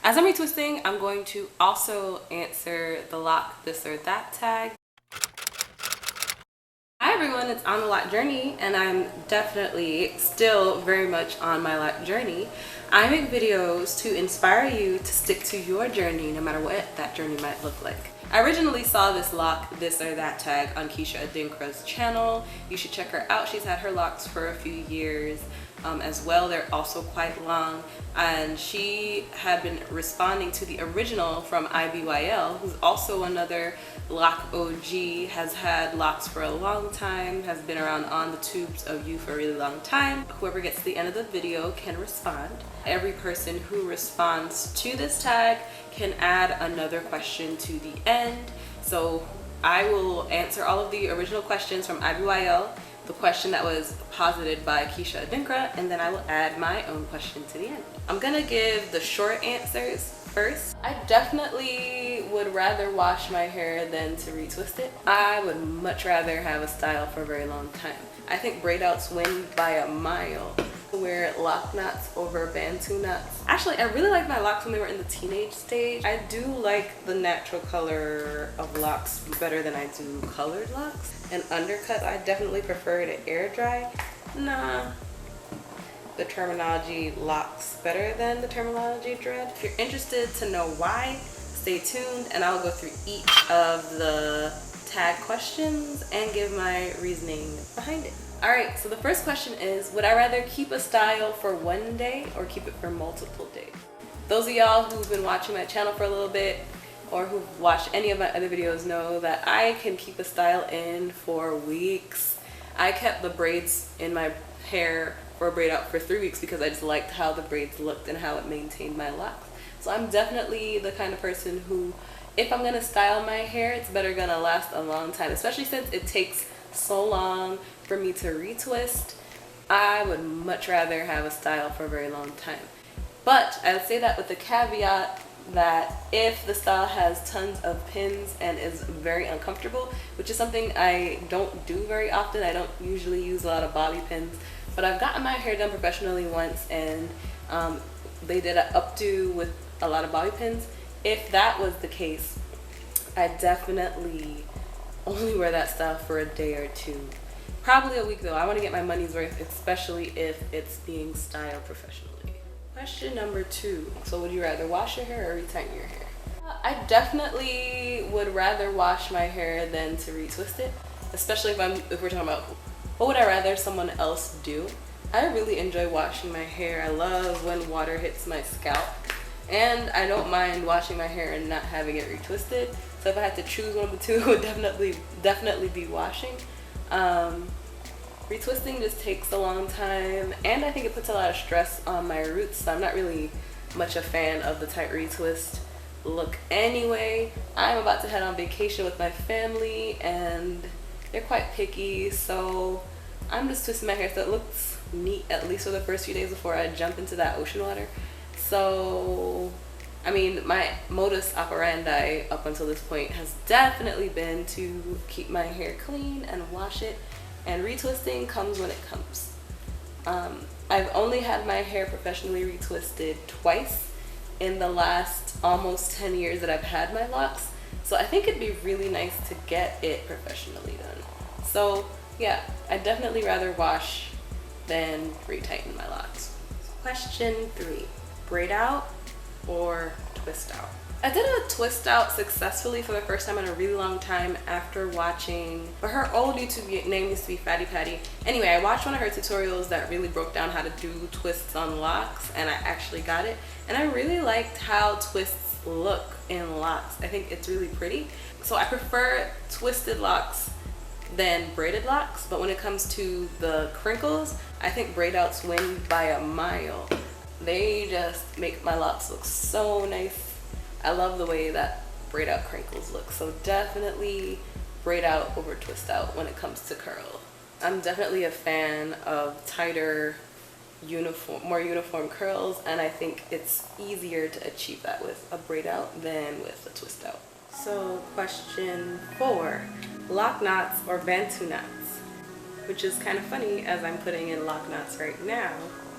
As I'm retwisting, I'm going to also answer the lock this or that tag. Hi everyone, it's On the Loc Journey, and I'm definitely still very much on my lock journey. I make videos to inspire you to stick to your journey no matter what that journey might look like. I originally saw this lock this or that tag on Keisha Adinkra's channel. You should check her out. She's had her locks for a few years as well. They're also quite long, and she had been responding to the original from IBYL, who's also another lock OG, has had locks for a long time, has been around on the tubes of you for a really long time. Whoever gets to the end of the video can respond. Every person who responds to this tag can add another question to the end. So I will answer all of the original questions from IBYL, the question that was posited by Keisha Adinkra, and then I will add my own question to the end. I'm gonna give the short answers first. I definitely would rather wash my hair than to retwist it. I would much rather have a style for a very long time. I think braid outs win by a mile. Wear lock knots over Bantu knots. Actually, I really like my locks when they were in the teenage stage. I do like the natural color of locks better than I do colored locks. And undercut, I definitely prefer to air dry. Nah, the terminology locks better than the terminology dread. If you're interested to know why, stay tuned and I'll go through each of the tag questions and give my reasoning behind it. Alright, so the first question is, would I rather keep a style for one day or keep it for multiple days? Those of y'all who've been watching my channel for a little bit or who've watched any of my other videos know that I can keep a style in for weeks. I kept the braids in my hair for a braid out for 3 weeks because I just liked how the braids looked and how it maintained my locks. So I'm definitely the kind of person who, if I'm gonna style my hair, it's better gonna last a long time, especially since it takes so long for me to retwist. I would much rather have a style for a very long time. But I would say that with the caveat that if the style has tons of pins and is very uncomfortable, which is something I don't do very often, I don't usually use a lot of bobby pins, but I've gotten my hair done professionally once and they did an updo with a lot of bobby pins. If that was the case, I definitely only wear that style for a day or two. Probably a week though. I want to get my money's worth, especially if it's being styled professionally. Question number 2. So would you rather wash your hair or retighten your hair? I definitely would rather wash my hair than to retwist it, especially if we're talking about what would I rather someone else do. I really enjoy washing my hair. I love when water hits my scalp, and I don't mind washing my hair and not having it retwisted. So if I had to choose one of the two, it would definitely be washing. Retwisting just takes a long time, and I think it puts a lot of stress on my roots, so I'm not really much a fan of the tight retwist look anyway. I'm about to head on vacation with my family, and they're quite picky, so I'm just twisting my hair so it looks neat, at least for the first few days before I jump into that ocean water. So I mean, my modus operandi up until this point has definitely been to keep my hair clean and wash it, and retwisting comes when it comes. I've only had my hair professionally retwisted twice in the last almost 10 years that I've had my locks, so I think it'd be really nice to get it professionally done. So yeah, I'd definitely rather wash than retighten my locks. Question 3, braid out or twist out? I did a twist out successfully for the first time in a really long time after watching, but her old YouTube name used to be Fatty Patty. Anyway, I watched one of her tutorials that really broke down how to do twists on locks, and I actually got it. And I really liked how twists look in locks. I think it's really pretty. So I prefer twisted locks than braided locks, but when it comes to the crinkles, I think braid outs win by a mile. They just make my locks look so nice. I love the way that braid out crinkles look, so definitely braid out over twist out when it comes to curl. I'm definitely a fan of tighter, more uniform curls, and I think it's easier to achieve that with a braid out than with a twist out. So question 4, lock knots or Bantu knots? Which is kind of funny as I'm putting in lock knots right now.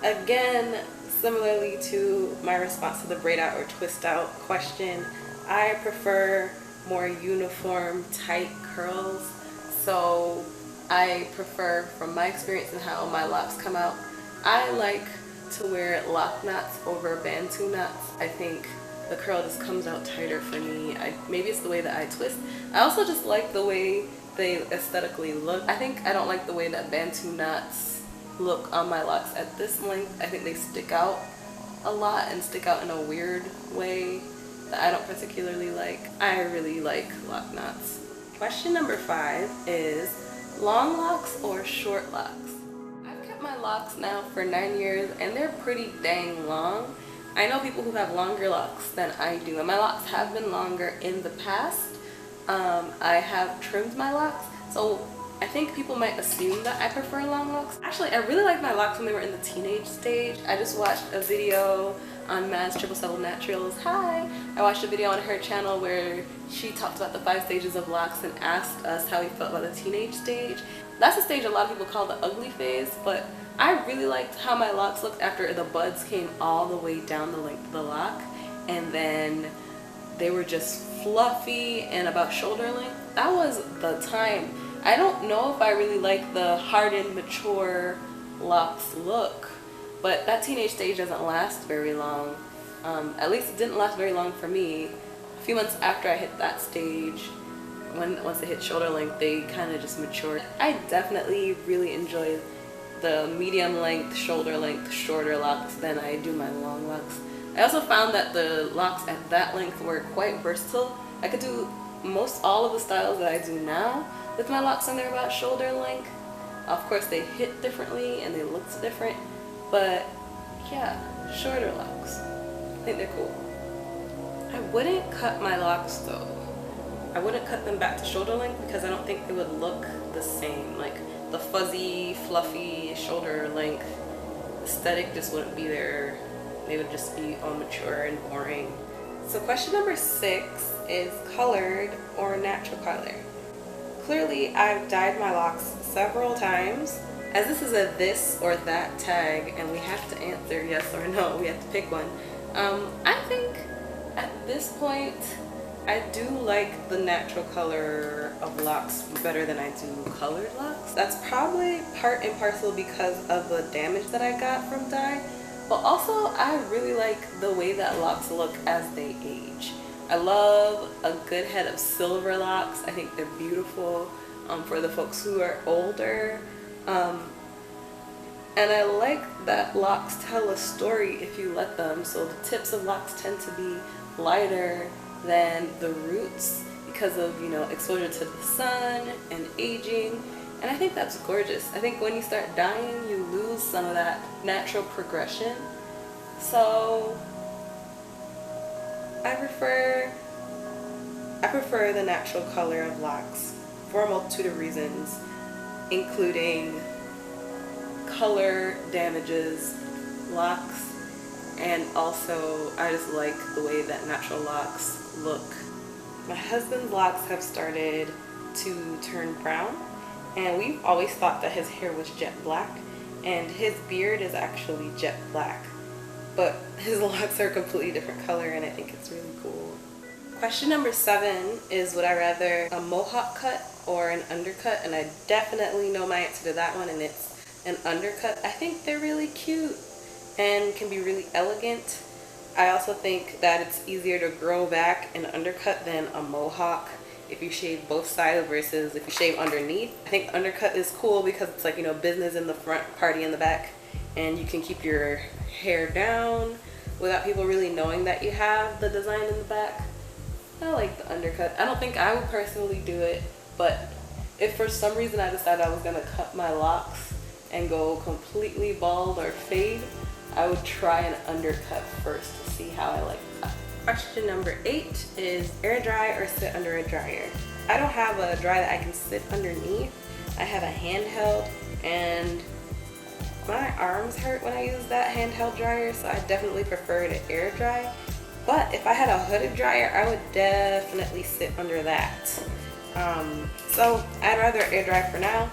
Again, similarly to my response to the braid out or twist out question, I prefer more uniform, tight curls. So I prefer, from my experience and how my locks come out, I like to wear lock knots over Bantu knots. I think the curl just comes out tighter for me. Maybe it's the way that I twist. I also just like the way they aesthetically look. I think I don't like the way that Bantu knots look on my locks at this length. I think they stick out a lot and stick out in a weird way that I don't particularly like. I really like lock knots. Question number 5 is long locks or short locks? I've kept my locks now for 9 years and they're pretty dang long. I know people who have longer locks than I do, and my locks have been longer in the past. I have trimmed my locks, so I think people might assume that I prefer long locks. Actually, I really liked my locks when they were in the teenage stage. I just watched a video on Maz 777 Naturals. Hi! I watched a video on her channel where she talked about the 5 stages of locks and asked us how we felt about the teenage stage. That's a stage a lot of people call the ugly phase, but I really liked how my locks looked after the buds came all the way down the length of the lock, and then they were just fluffy and about shoulder length. That was the time. I don't know if I really like the hardened, mature locks look, but that teenage stage doesn't last very long. At least it didn't last very long for me. A few months after I hit that stage, once they hit shoulder length, they kind of just matured. I definitely really enjoy the medium length, shoulder length, shorter locks than I do my long locks. I also found that the locks at that length were quite versatile. I could do most all of the styles that I do now with my locks when they're about shoulder length. Of course they hit differently and they looked different, but yeah, shorter locks. I think they're cool. I wouldn't cut my locks though. I wouldn't cut them back to shoulder length because I don't think they would look the same. Like the fuzzy, fluffy shoulder length aesthetic just wouldn't be there. They would just be all mature and boring. So question number 6 is colored or natural color. Clearly I've dyed my locks several times. As this is a this or that tag and we have to answer yes or no, we have to pick one. I think at this point I do like the natural color of locks better than I do colored locks. That's probably part and parcel because of the damage that I got from dye, but also I really like the way that locks look as they age. I love a good head of silver locks. I think they're beautiful for the folks who are older. And I like that locks tell a story if you let them. So the tips of locks tend to be lighter than the roots because of, you know, exposure to the sun and aging. And I think that's gorgeous. I think when you start dyeing, you lose some of that natural progression. So I prefer the natural color of locks for a multitude of reasons, including color damages locks, and also I just like the way that natural locks look. My husband's locks have started to turn brown, and we've always thought that his hair was jet black, and his beard is actually jet black, but his locks are a completely different color, and I think it's really cool. Question number 7 is, would I rather a Mohawk cut or an undercut? And I definitely know my answer to that one, and it's an undercut. I think they're really cute and can be really elegant. I also think that it's easier to grow back an undercut than a Mohawk if you shave both sides versus if you shave underneath. I think undercut is cool because it's like, you know, business in the front, party in the back, and you can keep your hair down without people really knowing that you have the design in the back. I like the undercut. I don't think I would personally do it, but if for some reason I decided I was gonna cut my locks and go completely bald or fade, I would try an undercut first to see how I like that. Question number 8 is air dry or sit under a dryer. I don't have a dryer that I can sit underneath. I have a handheld, and my arms hurt when I use that handheld dryer, so I definitely prefer to air dry. But if I had a hooded dryer, I would definitely sit under that. So I'd rather air dry for now.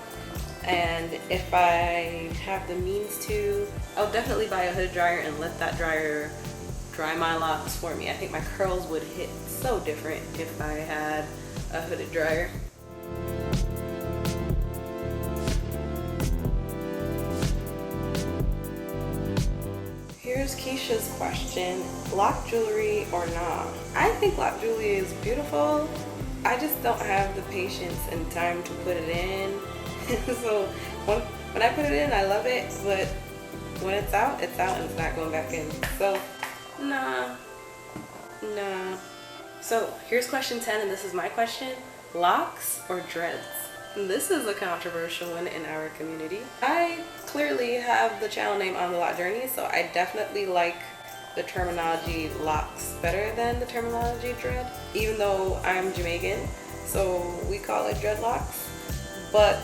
And if I have the means to, I'll definitely buy a hooded dryer and let that dryer dry my locks for me. I think my curls would hit so different if I had a hooded dryer. Here's Keisha's question: lock jewelry or nah? I think lock jewelry is beautiful. I just don't have the patience and time to put it in. So when I put it in, I love it, but when it's out and it's not going back in. So nah. So here's question 10, and this is my question: locks or dreads? This is a controversial one in our community. I clearly have the channel name on the Loc Journey, so I definitely like the terminology locks better than the terminology dread, even though I'm Jamaican, so we call it dreadlocks. But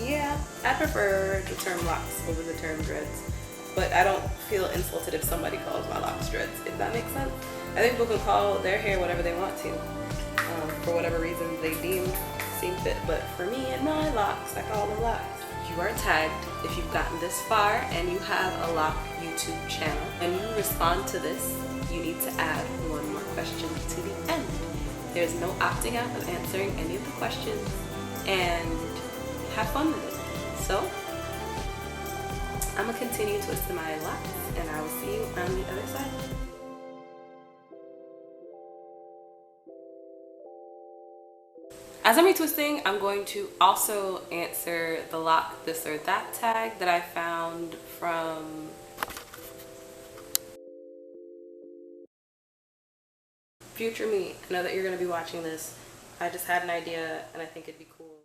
yeah, I prefer the term locks over the term dreads, but I don't feel insulted if somebody calls my locks dreads, if that makes sense. I think people can call their hair whatever they want to, for whatever reason they seem fit, but for me and my locks, I call them locks. You are tagged if you've gotten this far and you have a Loc YouTube channel and you respond to this. You need to add one more question to the end. There's no opting out of answering any of the questions, and have fun with it. So I'm gonna continue twisting my locks, and I will see you on the other side. As I'm retwisting, I'm going to also answer the lock this or that tag that I found from future me. I know that you're going to be watching this. I just had an idea and I think it'd be cool.